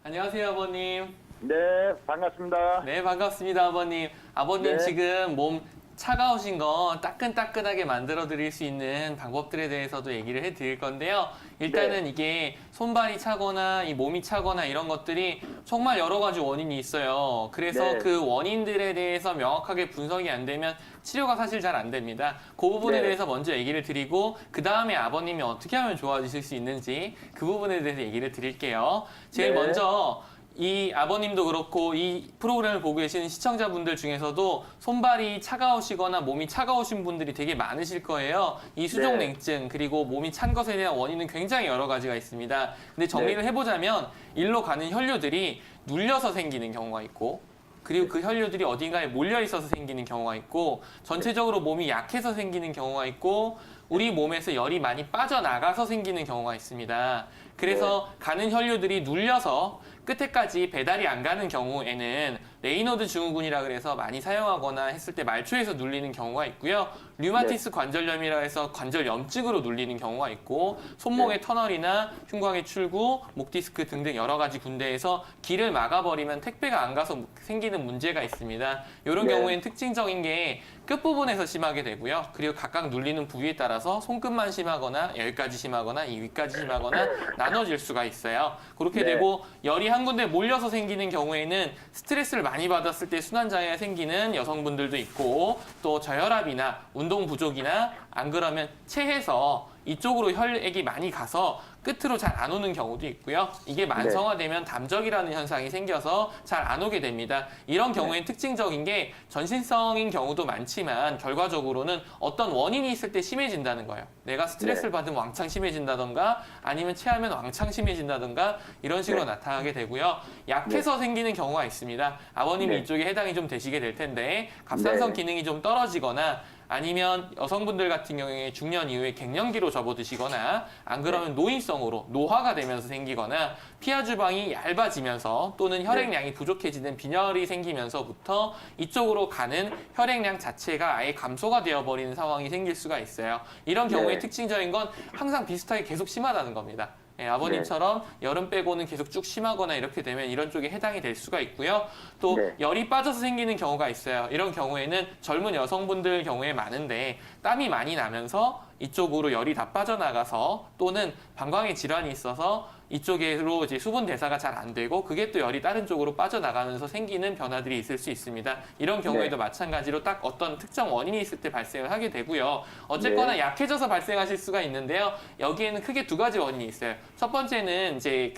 안녕하세요, 아버님. 네, 반갑습니다. 네, 반갑습니다, 아버님. 아버님 네. 지금 몸 차가우신 거 따끈따끈하게 만들어 드릴 수 있는 방법들에 대해서도 얘기를 해 드릴 건데요. 일단은 네. 이게 손발이 차거나 이 몸이 차거나 이런 것들이 정말 여러 가지 원인이 있어요. 그래서 네. 그 원인들에 대해서 명확하게 분석이 안 되면 치료가 사실 잘 안 됩니다. 그 부분에 네. 대해서 먼저 얘기를 드리고 그 다음에 아버님이 어떻게 하면 좋아지실 수 있는지 그 부분에 대해서 얘기를 드릴게요. 제일 네. 먼저 이 아버님도 그렇고 이 프로그램을 보고 계시는 시청자분들 중에서도 손발이 차가우시거나 몸이 차가우신 분들이 되게 많으실 거예요. 이 수족냉증 그리고 몸이 찬 것에 대한 원인은 굉장히 여러 가지가 있습니다. 근데 정리를 해보자면 일로 가는 혈류들이 눌려서 생기는 경우가 있고 그리고 그 혈류들이 어딘가에 몰려 있어서 생기는 경우가 있고 전체적으로 몸이 약해서 생기는 경우가 있고 우리 몸에서 열이 많이 빠져나가서 생기는 경우가 있습니다. 그래서 가는 혈류들이 눌려서 끝에까지 배달이 안 가는 경우에는 레이너드 증후군이라 그래서 많이 사용하거나 했을 때 말초에서 눌리는 경우가 있고요. 류마티스 관절염이라 해서 관절 염증으로 눌리는 경우가 있고 손목의 터널이나 흉곽의 출구, 목 디스크 등등 여러 가지 군데에서 길을 막아버리면 택배가 안 가서 생기는 문제가 있습니다. 이런 네. 경우에는 특징적인 게 끝부분에서 심하게 되고요. 그리고 각각 눌리는 부위에 따라서 손끝만 심하거나 열까지 심하거나 이 위까지 심하거나 나눠질 수가 있어요. 그렇게 네. 되고 열이 한 군데 몰려서 생기는 경우에는 스트레스를 많이 받았을 때 순환장애가 생기는 여성분들도 있고 또 저혈압이나 운동 부족이나 안 그러면 체해서 이쪽으로 혈액이 많이 가서 끝으로 잘 안 오는 경우도 있고요. 이게 만성화되면 담적이라는 현상이 생겨서 잘 안 오게 됩니다. 이런 경우에는 특징적인 게 전신성인 경우도 많지만 결과적으로는 어떤 원인이 있을 때 심해진다는 거예요. 내가 스트레스를 받으면 왕창 심해진다던가 아니면 체하면 왕창 심해진다던가 이런 식으로 나타나게 되고요. 약해서 생기는 경우가 있습니다. 아버님이 이쪽에 해당이 좀 되시게 될 텐데 갑상선 기능이 좀 떨어지거나 아니면 여성분들 같은 경우에 중년 이후에 갱년기로 접어드시거나 안 그러면 노인성으로 노화가 되면서 생기거나 피하 주방이 얇아지면서 또는 혈액량이 부족해지는 빈혈이 생기면서부터 이쪽으로 가는 혈액량 자체가 아예 감소가 되어버리는 상황이 생길 수가 있어요. 이런 경우에 특징적인 건 항상 비슷하게 계속 심하다는 겁니다. 예, 아버님처럼 여름 빼고는 계속 쭉 심하거나 이렇게 되면 이런 쪽에 해당이 될 수가 있고요. 또 열이 빠져서 생기는 경우가 있어요. 이런 경우에는 젊은 여성분들 경우에 많은데 땀이 많이 나면서 이쪽으로 열이 다 빠져나가서 또는 방광에 질환이 있어서 이쪽으로 이제 수분 대사가 잘 안 되고 그게 또 열이 다른 쪽으로 빠져나가면서 생기는 변화들이 있을 수 있습니다. 이런 경우에도 마찬가지로 딱 어떤 특정 원인이 있을 때 발생을 하게 되고요. 어쨌거나 약해져서 발생하실 수가 있는데요. 여기에는 크게 두 가지 원인이 있어요. 첫 번째는 이제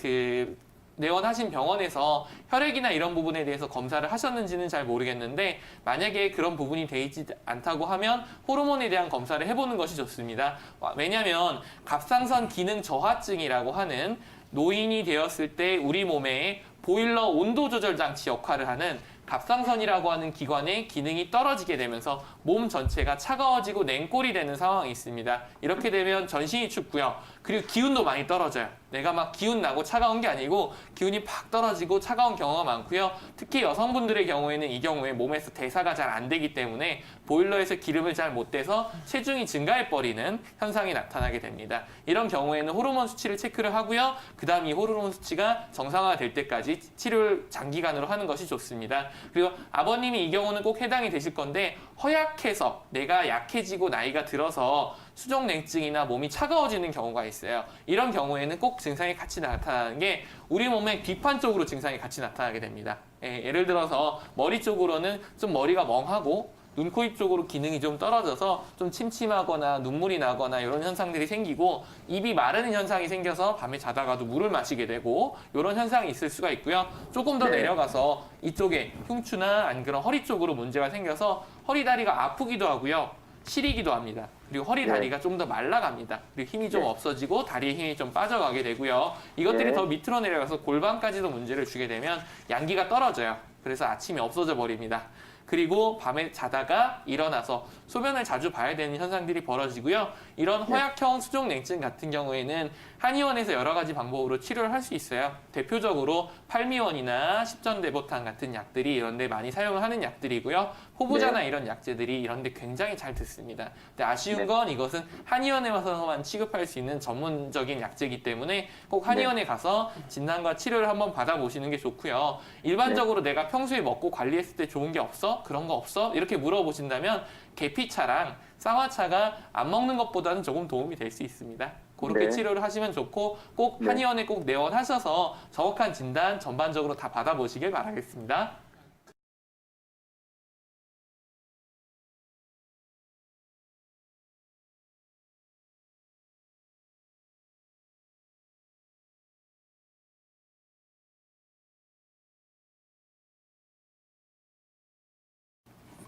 내원하신 병원에서 혈액이나 이런 부분에 대해서 검사를 하셨는지는 잘 모르겠는데 만약에 그런 부분이 돼 있지 않다고 하면 호르몬에 대한 검사를 해보는 것이 좋습니다. 왜냐하면 갑상선 기능 저하증이라고 하는 노인이 되었을 때 우리 몸에 보일러 온도 조절 장치 역할을 하는 갑상선이라고 하는 기관의 기능이 떨어지게 되면서 몸 전체가 차가워지고 냉골이 되는 상황이 있습니다. 이렇게 되면 전신이 춥고요. 그리고 기운도 많이 떨어져요. 내가 막 기운 나고 차가운 게 아니고 기운이 팍 떨어지고 차가운 경우가 많고요. 특히 여성분들의 경우에는 이 경우에 몸에서 대사가 잘 안 되기 때문에 보일러에서 기름을 잘 못 대서 체중이 증가해버리는 현상이 나타나게 됩니다. 이런 경우에는 호르몬 수치를 체크를 하고요. 그 다음 이 호르몬 수치가 정상화될 때까지 치료를 장기간으로 하는 것이 좋습니다. 그리고 아버님이 이 경우는 꼭 해당이 되실 건데 허약해서 내가 약해지고 나이가 들어서 수족냉증이나 몸이 차가워지는 경우가 있어요. 이런 경우에는 꼭 증상이 같이 나타나는 게 우리 몸의 뒷판 쪽으로 증상이 같이 나타나게 됩니다. 예를 들어서 머리 쪽으로는 좀 머리가 멍하고 눈, 코, 입 쪽으로 기능이 좀 떨어져서 좀 침침하거나 눈물이 나거나 이런 현상들이 생기고 입이 마르는 현상이 생겨서 밤에 자다가도 물을 마시게 되고 이런 현상이 있을 수가 있고요. 조금 더 내려가서 이쪽에 흉추나 안 그런 허리 쪽으로 문제가 생겨서 허리 다리가 아프기도 하고요. 시리기도 합니다. 그리고 허리 다리가 좀 더 말라갑니다. 그리고 힘이 좀 없어지고 다리에 힘이 좀 빠져가게 되고요. 이것들이 더 밑으로 내려가서 골반까지도 문제를 주게 되면 양기가 떨어져요. 그래서 아침이 없어져 버립니다. 그리고 밤에 자다가 일어나서 소변을 자주 봐야 되는 현상들이 벌어지고요. 이런 허약형 수족냉증 같은 경우에는 한의원에서 여러 가지 방법으로 치료를 할 수 있어요. 대표적으로 팔미원이나 십전대보탕 같은 약들이 이런 데 많이 사용을 하는 약들이고요. 호부자나 이런 약재들이 이런 데 굉장히 잘 듣습니다. 근데 아쉬운 건 이것은 한의원에 와서만 취급할 수 있는 전문적인 약재이기 때문에 꼭 한의원에 가서 진단과 치료를 한번 받아보시는 게 좋고요. 일반적으로 내가 평소에 먹고 관리했을 때 좋은 게 없어? 그런 거 없어? 이렇게 물어보신다면 계피차랑 쌍화차가 안 먹는 것보다는 조금 도움이 될 수 있습니다. 그렇게 치료를 하시면 좋고 꼭 한의원에 꼭 내원하셔서 정확한 진단 전반적으로 다 받아보시길 바라겠습니다.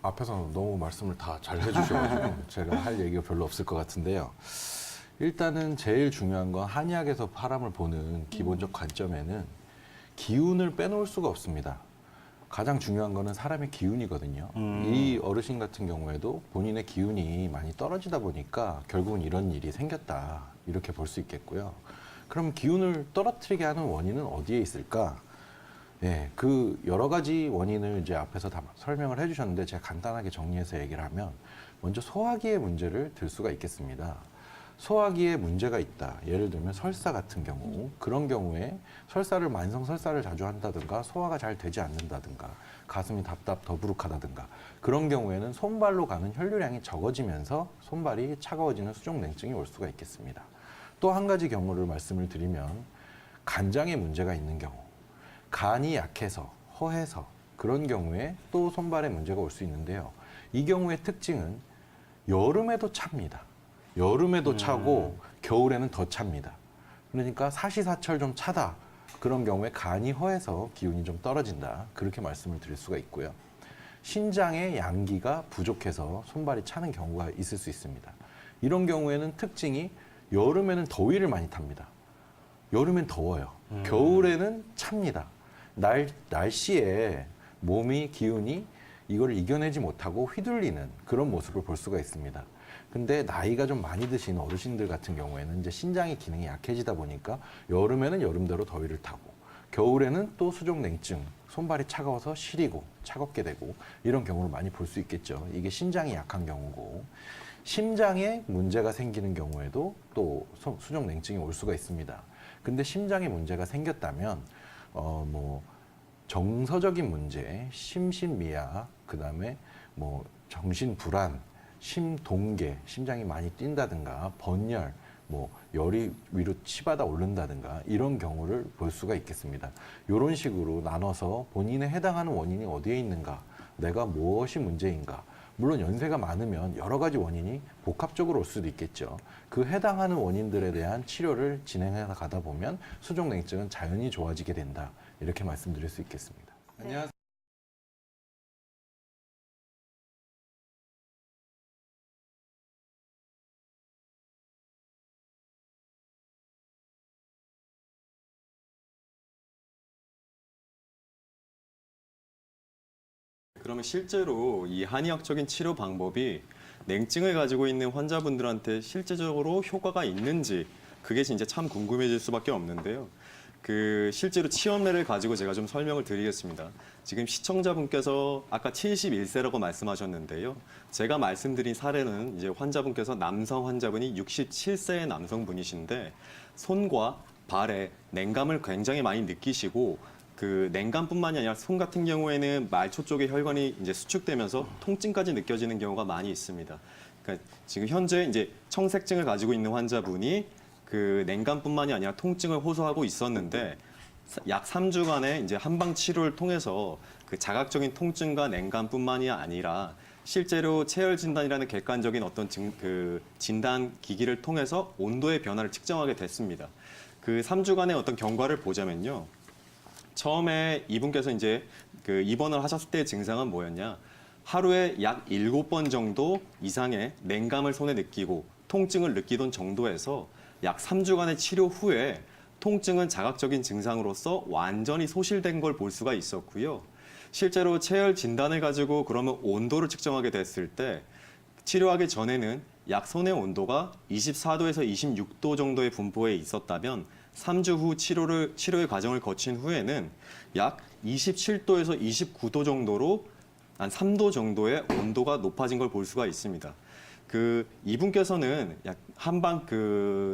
앞에서 너무 말씀을 다 잘 해주셔가지고 제가 할 얘기가 별로 없을 것 같은데요. 일단은 제일 중요한 건 한의학에서 사람을 보는 기본적 관점에는 기운을 빼놓을 수가 없습니다. 가장 중요한 거는 사람의 기운이거든요. 이 어르신 같은 경우에도 본인의 기운이 많이 떨어지다 보니까 결국은 이런 일이 생겼다, 이렇게 볼 수 있겠고요. 그럼 기운을 떨어뜨리게 하는 원인은 어디에 있을까? 예, 그 여러 가지 원인을 이제 앞에서 다 설명을 해주셨는데 제가 간단하게 정리해서 얘기를 하면 먼저 소화기의 문제를 들 수가 있겠습니다. 소화기에 문제가 있다. 예를 들면 설사 같은 경우, 그런 경우에 만성 설사를 자주 한다든가 소화가 잘 되지 않는다든가 가슴이 더부룩하다든가 그런 경우에는 손발로 가는 혈류량이 적어지면서 손발이 차가워지는 수족냉증이 올 수가 있겠습니다. 또 한 가지 경우를 말씀을 드리면 간장에 문제가 있는 경우, 간이 약해서 허해서 그런 경우에 또 손발에 문제가 올 수 있는데요. 이 경우의 특징은 여름에도 찹니다. 여름에도 차고 겨울에는 더 찹니다. 그러니까 사시사철 좀 차다. 그런 경우에 간이 허해서 기운이 좀 떨어진다. 그렇게 말씀을 드릴 수가 있고요. 신장에 양기가 부족해서 손발이 차는 경우가 있을 수 있습니다. 이런 경우에는 특징이 여름에는 더위를 많이 탑니다. 여름엔 더워요. 겨울에는 찹니다. 날씨에 몸이 기운이 이걸 이겨내지 못하고 휘둘리는 그런 모습을 볼 수가 있습니다. 근데 나이가 좀 많이 드신 어르신들 같은 경우에는 이제 신장의 기능이 약해지다 보니까 여름에는 여름대로 더위를 타고 겨울에는 또 수족냉증, 손발이 차가워서 시리고 차갑게 되고 이런 경우를 많이 볼 수 있겠죠. 이게 신장이 약한 경우고 심장에 문제가 생기는 경우에도 또 수족냉증이 올 수가 있습니다. 근데 심장에 문제가 생겼다면 정서적인 문제, 심신미약, 그다음에 정신불안, 심동계, 심장이 많이 뛴다든가 번열, 열이 위로 치받아 오른다든가 이런 경우를 볼 수가 있겠습니다. 이런 식으로 나눠서 본인에 해당하는 원인이 어디에 있는가, 내가 무엇이 문제인가. 물론 연세가 많으면 여러 가지 원인이 복합적으로 올 수도 있겠죠. 그 해당하는 원인들에 대한 치료를 진행해 가다 보면 수족냉증은 자연히 좋아지게 된다. 이렇게 말씀드릴 수 있겠습니다. 안녕하세요. 그러면 실제로 이 한의학적인 치료 방법이 냉증을 가지고 있는 환자분들한테 실제적으로 효과가 있는지 그게 진짜 참 궁금해질 수밖에 없는데요. 실제로 치원례를 가지고 제가 좀 설명을 드리겠습니다. 지금 시청자분께서 아까 71세라고 말씀하셨는데요. 제가 말씀드린 사례는 이제 환자분께서 남성 환자분이 67세의 남성분이신데 손과 발에 냉감을 굉장히 많이 느끼시고 그 냉감뿐만이 아니라 손 같은 경우에는 말초 쪽의 혈관이 이제 수축되면서 통증까지 느껴지는 경우가 많이 있습니다. 그러니까 지금 현재 이제 청색증을 가지고 있는 환자분이 그 냉감뿐만이 아니라 통증을 호소하고 있었는데 약 3주간의 이제 한방 치료를 통해서 그 자각적인 통증과 냉감뿐만이 아니라 실제로 체열 진단이라는 객관적인 어떤 진단 기기를 통해서 온도의 변화를 측정하게 됐습니다. 그 3주간의 어떤 경과를 보자면요. 처음에 이분께서 이제 그 입원을 하셨을 때의 증상은 뭐였냐? 하루에 약 7번 정도 이상의 냉감을 손에 느끼고 통증을 느끼던 정도에서 약 3주간의 치료 후에 통증은 자각적인 증상으로서 완전히 소실된 걸 볼 수가 있었고요. 실제로 체열 진단을 가지고 그러면 온도를 측정하게 됐을 때 치료하기 전에는 약 손의 온도가 24도에서 26도 정도의 분포에 있었다면 3주 후 치료의 과정을 거친 후에는 약 27도에서 29도 정도로 한 3도 정도의 온도가 높아진 걸 볼 수가 있습니다. 이분께서는 한방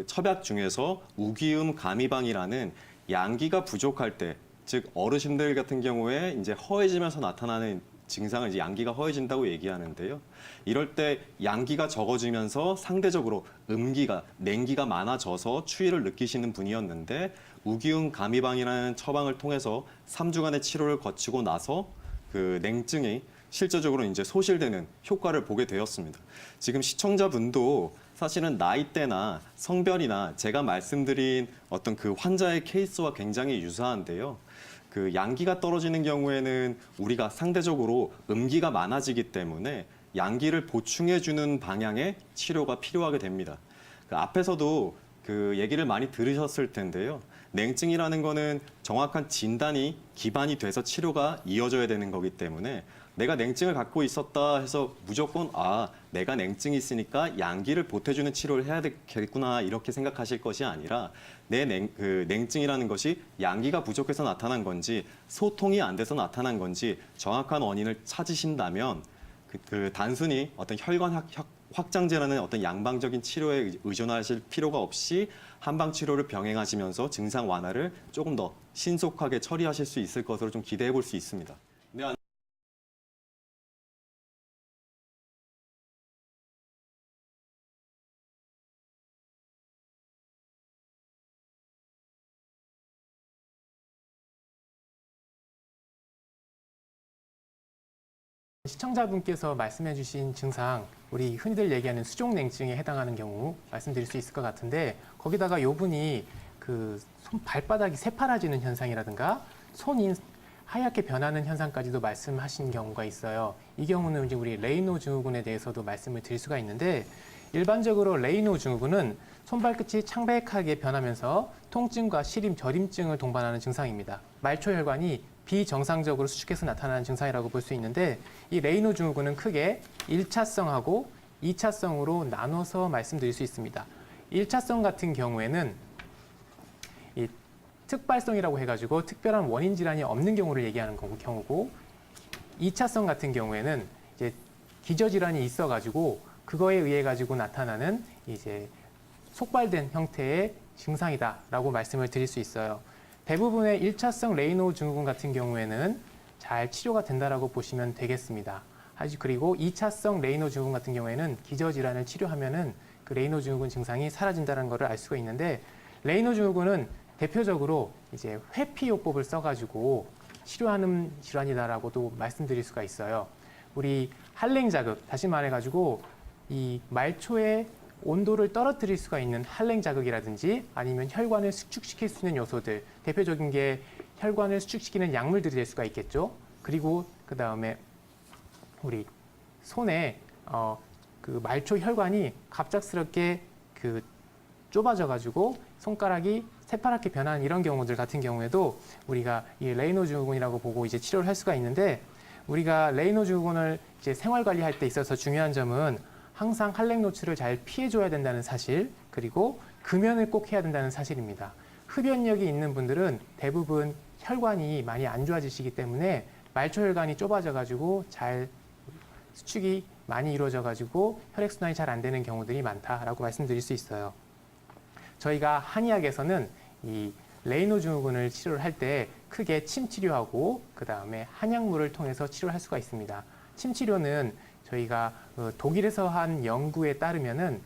첩약 중에서 우기음 가미방이라는 양기가 부족할 때, 즉 어르신들 같은 경우에 이제 허해지면서 나타나는 증상을 이제 양기가 허해진다고 얘기하는데요. 이럴 때 양기가 적어지면서 상대적으로 냉기가 많아져서 추위를 느끼시는 분이었는데 우기음 가미방이라는 처방을 통해서 3주간의 치료를 거치고 나서 그 냉증이 실제적으로 이제 소실되는 효과를 보게 되었습니다. 지금 시청자분도 사실은 나이대나 성별이나 제가 말씀드린 어떤 그 환자의 케이스와 굉장히 유사한데요. 그 양기가 떨어지는 경우에는 우리가 상대적으로 음기가 많아지기 때문에 양기를 보충해주는 방향의 치료가 필요하게 됩니다. 앞에서도 그 얘기를 많이 들으셨을 텐데요. 냉증이라는 거는 정확한 진단이 기반이 돼서 치료가 이어져야 되는 거기 때문에 내가 냉증을 갖고 있었다 해서 무조건 내가 냉증이 있으니까 양기를 보태주는 치료를 해야 되겠구나 이렇게 생각하실 것이 아니라 내 냉증이라는 것이 양기가 부족해서 나타난 건지 소통이 안 돼서 나타난 건지 정확한 원인을 찾으신다면 단순히 어떤 혈관 확장제라는 어떤 양방적인 치료에 의존하실 필요가 없이 한방 치료를 병행하시면서 증상 완화를 조금 더 신속하게 처리하실 수 있을 것으로 좀 기대해 볼 수 있습니다. 네, 시청자분께서 말씀해 주신 증상, 우리 흔히들 얘기하는 수족냉증에 해당하는 경우 말씀드릴 수 있을 것 같은데, 거기다가 요 분이 그 발바닥이 새파라지는 현상이라든가 손이 하얗게 변하는 현상까지도 말씀하신 경우가 있어요. 이 경우는 이제 우리 레이노 증후군에 대해서도 말씀을 드릴 수가 있는데, 일반적으로 레이노 증후군은 손발끝이 창백하게 변하면서 통증과 시림, 저림증을 동반하는 증상입니다. 말초혈관이 비정상적으로 수축해서 나타나는 증상이라고 볼 수 있는데, 이 레이노 증후군은 크게 1차성하고 2차성으로 나눠서 말씀드릴 수 있습니다. 1차성 같은 경우에는 이 특발성이라고 해가지고 특별한 원인 질환이 없는 경우를 얘기하는 경우고, 2차성 같은 경우에는 이제 기저질환이 있어가지고 그거에 의해 가지고 나타나는 이제 속발된 형태의 증상이다라고 말씀을 드릴 수 있어요. 대부분의 1차성 레이노 증후군 같은 경우에는 잘 치료가 된다라고 보시면 되겠습니다. 그리고 2차성 레이노 증후군 같은 경우에는 기저질환을 치료하면은 그 레이노 증후군 증상이 사라진다는 것을 알 수가 있는데, 레이노 증후군은 대표적으로 이제 회피요법을 써가지고 치료하는 질환이다라고도 말씀드릴 수가 있어요. 우리 한랭 자극, 다시 말해가지고 이 말초의 온도를 떨어뜨릴 수가 있는 한랭 자극이라든지 아니면 혈관을 수축시킬 수 있는 요소들, 대표적인 게 혈관을 수축시키는 약물들이 될 수가 있겠죠. 그리고 그 다음에 우리 손에 그 말초 혈관이 갑작스럽게 그 좁아져가지고 손가락이 새파랗게 변하는 이런 경우들 같은 경우에도 우리가 이 레이노 증후군이라고 보고 이제 치료를 할 수가 있는데, 우리가 레이노 증후군을 이제 생활 관리할 때 있어서 중요한 점은 항상 한랭 노출을 잘 피해줘야 된다는 사실, 그리고 금연을 꼭 해야 된다는 사실입니다. 흡연력이 있는 분들은 대부분 혈관이 많이 안 좋아지시기 때문에 말초혈관이 좁아져가지고 잘 수축이 많이 이루어져가지고 혈액순환이 잘 안 되는 경우들이 많다라고 말씀드릴 수 있어요. 저희가 한의학에서는 이 레이노 증후군을 치료를 할 때 크게 침치료하고 그 다음에 한약물을 통해서 치료를 할 수가 있습니다. 침치료는 저희가 독일에서 한 연구에 따르면은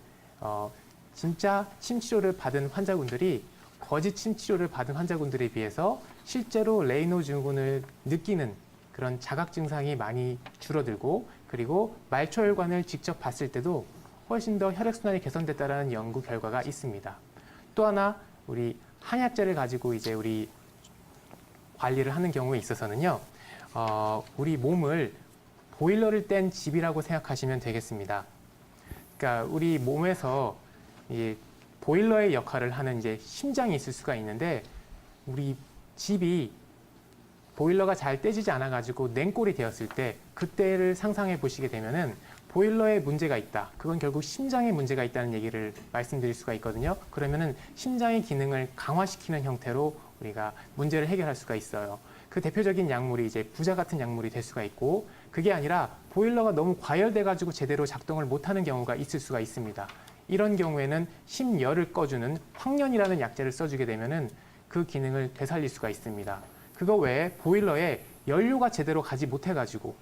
진짜 침치료를 받은 환자분들이 거짓 침치료를 받은 환자분들에 비해서 실제로 레이노 증후군을 느끼는 그런 자각 증상이 많이 줄어들고, 그리고 말초혈관을 직접 봤을 때도 훨씬 더 혈액순환이 개선됐다는 연구 결과가 있습니다. 또 하나, 우리 한약재를 가지고 이제 우리 관리를 하는 경우에 있어서는요, 우리 몸을 보일러를 뗀 집이라고 생각하시면 되겠습니다. 그러니까 우리 몸에서 이 보일러의 역할을 하는 이제 심장이 있을 수가 있는데, 우리 집이 보일러가 잘 떼지지 않아가지고 냉골이 되었을 때 그때를 상상해 보시게 되면은 보일러에 문제가 있다. 그건 결국 심장에 문제가 있다는 얘기를 말씀드릴 수가 있거든요. 그러면은 심장의 기능을 강화시키는 형태로 우리가 문제를 해결할 수가 있어요. 그 대표적인 약물이 이제 부자 같은 약물이 될 수가 있고, 그게 아니라 보일러가 너무 과열돼 가지고 제대로 작동을 못하는 경우가 있을 수가 있습니다. 이런 경우에는 심열을 꺼주는 황련이라는 약재를 써주게 되면은 그 기능을 되살릴 수가 있습니다. 그거 외에 보일러에 연료가 제대로 가지 못해가지고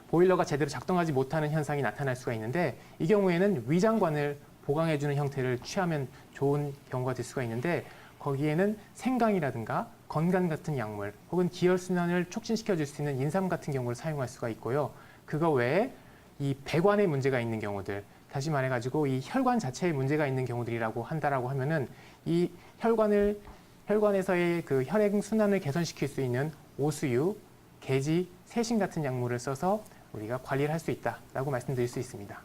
보일러가 제대로 작동하지 못하는 현상이 나타날 수가 있는데, 이 경우에는 위장관을 보강해주는 형태를 취하면 좋은 경우가 될 수가 있는데, 거기에는 생강이라든가 건강 같은 약물 혹은 기혈순환을 촉진시켜줄 수 있는 인삼 같은 경우를 사용할 수가 있고요. 그거 외에 이 배관에 문제가 있는 경우들, 다시 말해가지고 이 혈관 자체에 문제가 있는 경우들이라고 한다라고 하면은 이 혈관에서의 그 혈액 순환을 개선시킬 수 있는 오수유, 계지, 세신 같은 약물을 써서 우리가 관리를 할 수 있다라고 말씀드릴 수 있습니다.